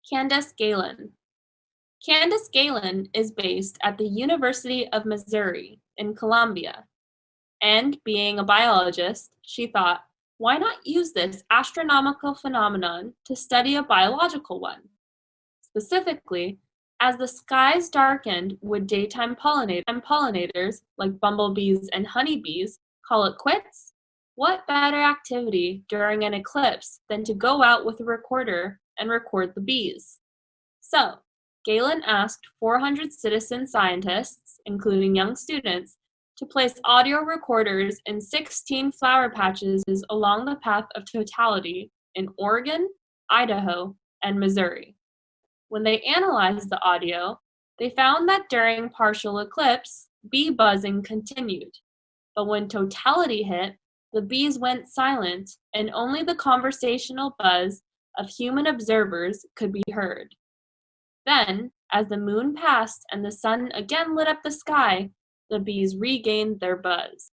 Candace Galen. Candace Galen is based at the University of Missouri in Columbia. And being a biologist, she thought, why not use this astronomical phenomenon to study a biological one? Specifically, as the skies darkened, would daytime pollinators, like bumblebees and honeybees, call it quits? What better activity during an eclipse than to go out with a recorder and record the bees? So, Galen asked 400 citizen scientists, including young students, to place audio recorders in 16 flower patches along the path of totality in Oregon, Idaho, and Missouri. When they analyzed the audio, they found that during partial eclipse, bee buzzing continued. But when totality hit, the bees went silent and only the conversational buzz of human observers could be heard. Then, as the moon passed and the sun again lit up the sky, the bees regained their buzz.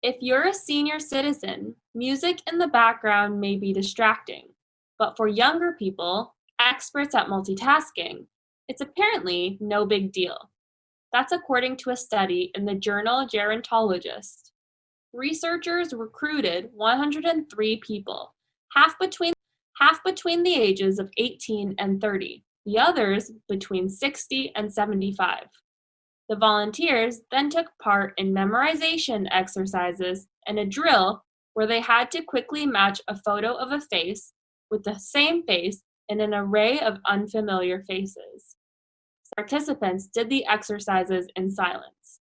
If you're a senior citizen, music in the background may be distracting, but for younger people, experts at multitasking, it's apparently no big deal. That's according to a study in the journal Gerontologist. Researchers recruited 103 people, half between the ages of 18 and 30, the others between 60 and 75. The volunteers then took part in memorization exercises and a drill where they had to quickly match a photo of a face with the same face in an array of unfamiliar faces. Participants did the exercises in silence.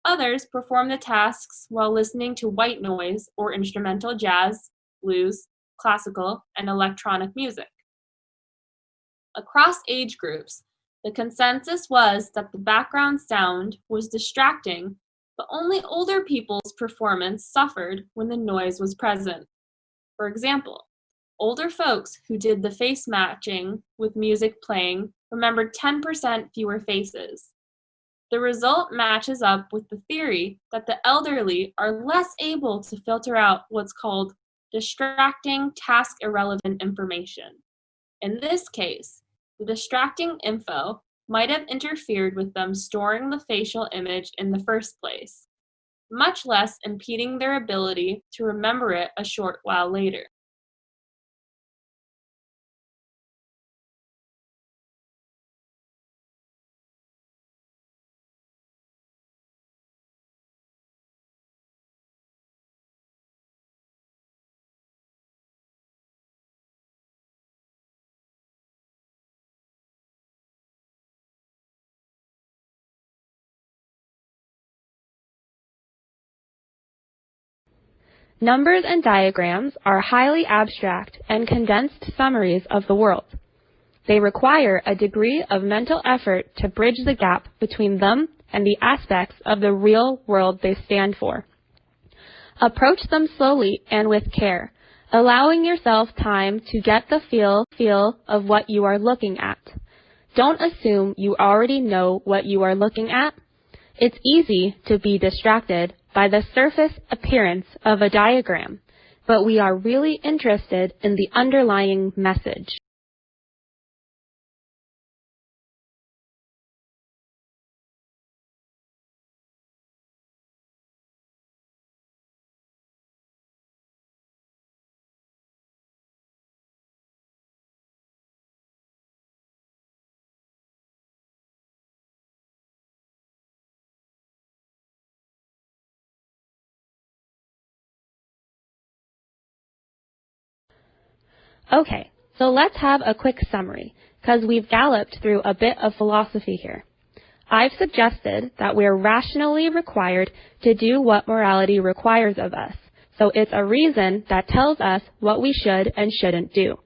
Others performed the tasks while listening to white noise or instrumental jazz, blues, classical, and electronic music. Across age groups, the consensus was that the background sound was distracting, but only older people's performance suffered when the noise was present. For example, older folks who did the face matching with music playing remembered 10% fewer faces. The result matches up with the theory that the elderly are less able to filter out what's called distracting, task-irrelevant information. In this case, the distracting info might have interfered with them storing the facial image in the first place, much less impeding their ability to remember it a short while later. Numbers and diagrams are highly abstract and condensed summaries of the world. They require a degree of mental effort to bridge the gap between them and the aspects of the real world they stand for. Approach them slowly and with care, allowing yourself time to get the feel of what you are looking at. Don't assume you already know what you are looking at. It's easy to be distracted by the surface appearance of a diagram, but we are really interested in the underlying message. Okay, so let's have a quick summary, because we've galloped through a bit of philosophy here. I've suggested that we're rationally required to do what morality requires of us, so it's a reason that tells us what we should and shouldn't do.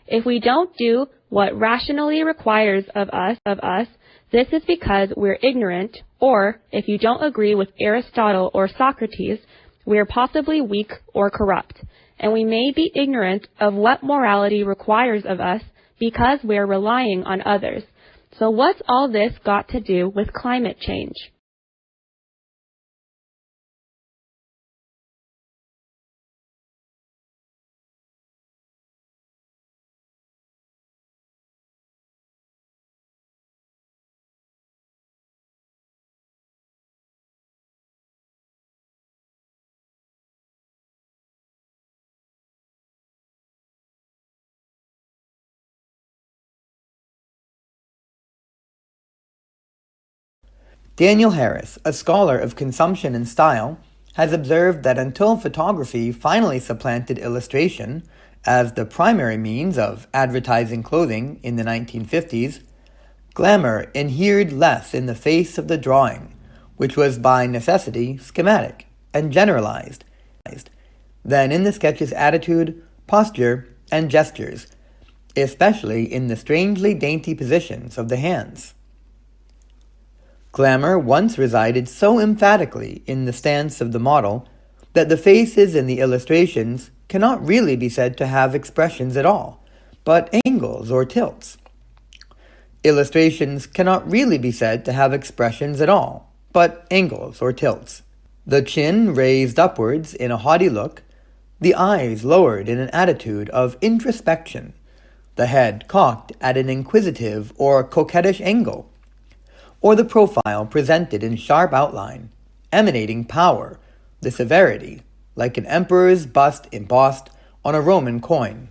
If we don't do what rationally requires of us, this is because we're ignorant, or if you don't agree with Aristotle or Socrates, we're possibly weak or corrupt, and we may be ignorant of what morality requires of us because we're relying on others. So what's all this got to do with climate change? Daniel Harris, a scholar of consumption and style, has observed that until photography finally supplanted illustration as the primary means of advertising clothing in the 1950s, glamour adhered less in the face of the drawing, which was by necessity schematic and generalized, than in the sketch's attitude, posture, and gestures, especially in the strangely dainty positions of the hands. Glamour once resided so emphatically in the stance of the model that the faces in the illustrations cannot really be said to have expressions at all, but angles or tilts. Illustrations cannot really be said to have expressions at all, but angles or tilts. The chin raised upwards in a haughty look, the eyes lowered in an attitude of introspection, the head cocked at an inquisitive or coquettish angle, or the profile presented in sharp outline, emanating power, the severity, like an emperor's bust embossed on a Roman coin.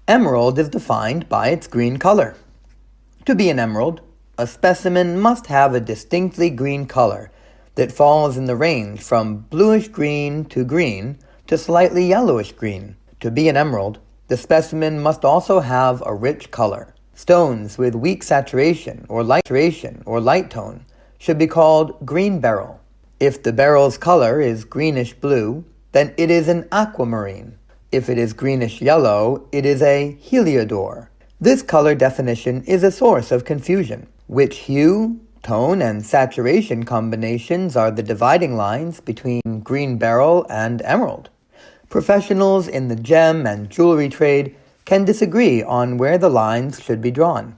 Emerald is defined by its green color. To be an emerald, a specimen must have a distinctly green color that falls in the range from bluish-green to slightly yellowish-green. To be an emerald, the specimen must also have a rich color. Stones with weak saturation or light tone should be called green beryl. If the beryl's color is greenish-blue, then it is an aquamarine. If it is greenish-yellow, it is a heliodor. This color definition is a source of confusion. Which hue, tone, and saturation combinations are the dividing lines between green beryl and emerald? Professionals in the gem and jewelry trade can disagree on where the lines should be drawn.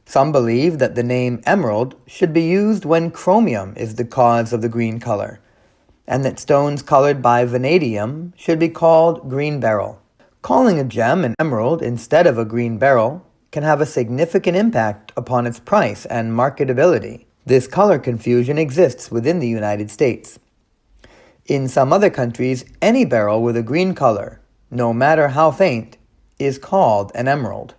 Some believe that the name emerald should be used when chromium is the cause of the green color, and that stones colored by vanadium should be called green beryl. Calling a gem an emerald instead of a green beryl can have a significant impact upon its price and marketability. This color confusion exists within the United States. In some other countries, any beryl with a green color, no matter how faint, is called an emerald.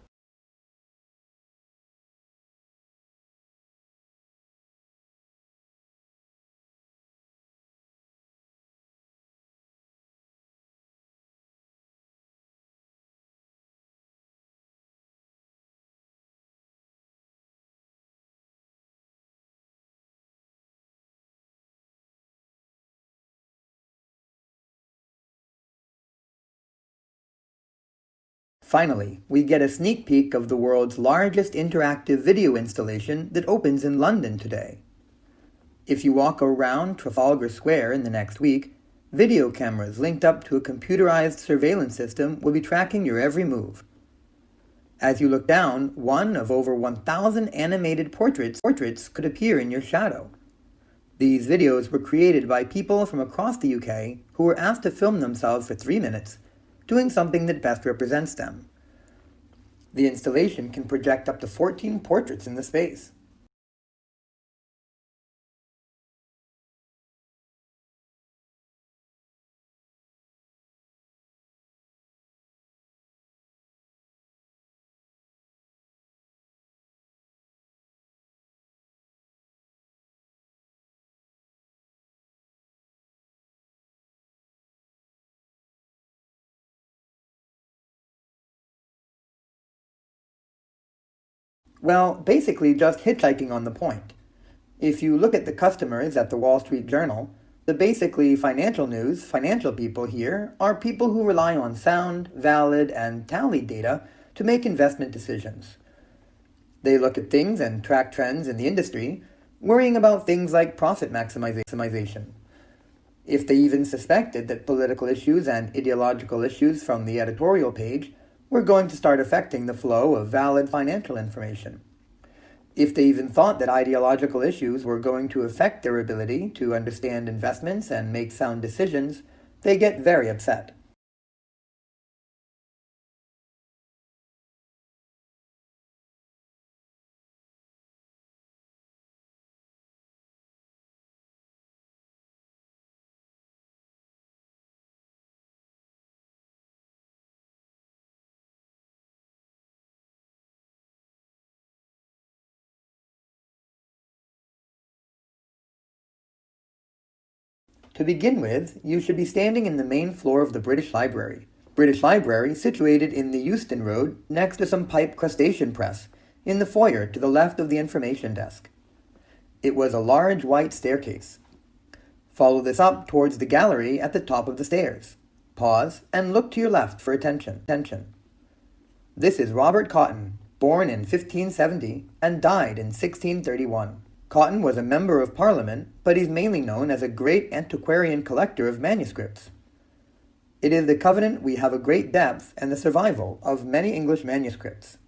Finally, we get a sneak peek of the world's largest interactive video installation that opens in London today. If you walk around Trafalgar Square in the next week, video cameras linked up to a computerized surveillance system will be tracking your every move. As you look down, one of over 1,000 animated portraits could appear in your shadow. These videos were created by people from across the UK who were asked to film themselves for 3 minutes, doing something that best represents them. The installation can project up to 14 portraits in the space. Well, basically just hitchhiking on the point. If you look at the customers at the Wall Street Journal, the basically financial news, financial people here are people who rely on sound, valid, and tallied data to make investment decisions. They look at things and track trends in the industry, worrying about things like profit maximization. If they even suspected that political issues and ideological issues from the editorial page were going to start affecting the flow of valid financial information. If they even thought that ideological issues were going to affect their ability to understand investments and make sound decisions, they get very upset. To begin with, you should be standing in the main floor of the British Library. British Library situated in the Euston Road next to some pipe crustacean press, in the foyer to the left of the information desk. It was a large white staircase. Follow this up towards the gallery at the top of the stairs. Pause and look to your left for attention. This is Robert Cotton, born in 1570 and died in 1631. Cotton was a member of Parliament, but he's mainly known as a great antiquarian collector of manuscripts. It is the covenant we have a great depth and the survival of many English manuscripts.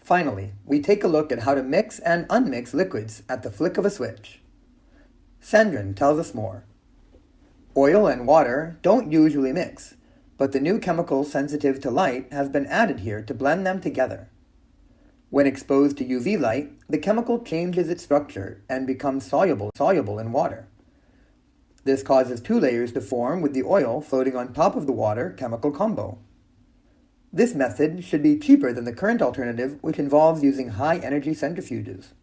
Finally, we take a look at how to mix and unmix liquids at the flick of a switch. Sandrin tells us more. Oil and water don't usually mix, but the new chemical sensitive to light has been added here to blend them together. When exposed to UV light, the chemical changes its structure and becomes soluble in water. This causes two layers to form with the oil floating on top of the water chemical combo. This method should be cheaper than the current alternative, which involves using high-energy centrifuges.